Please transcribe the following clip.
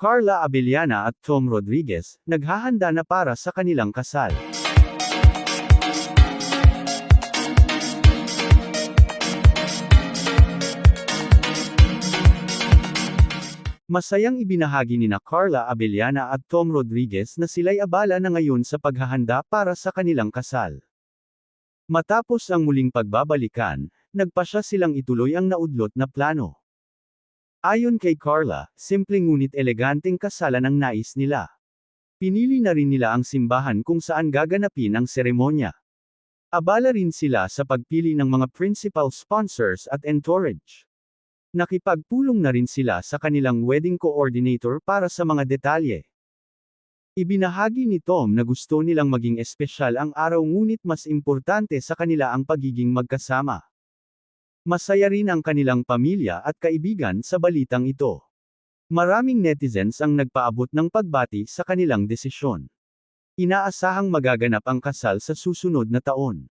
Carla Abellana at Tom Rodriguez, naghahanda na para sa kanilang kasal. Masayang ibinahagi nina Carla Abellana at Tom Rodriguez na sila'y abala na ngayon sa paghahanda para sa kanilang kasal. Matapos ang muling pagbabalikan, nagpasya silang ituloy ang naudlot na plano. Ayon kay Carla, simpleng ngunit eleganteng kasalan ang nais nila. Pinili na rin nila ang simbahan kung saan gaganapin ang seremonya. Abala rin sila sa pagpili ng mga principal sponsors at entourage. Nakipagpulong na rin sila sa kanilang wedding coordinator para sa mga detalye. Ibinahagi ni Tom na gusto nilang maging espesyal ang araw ngunit mas importante sa kanila ang pagiging magkasama. Masaya rin ang kanilang pamilya at kaibigan sa balitang ito. Maraming netizens ang nagpaabot ng pagbati sa kanilang desisyon. Inaasahang magaganap ang kasal sa susunod na taon.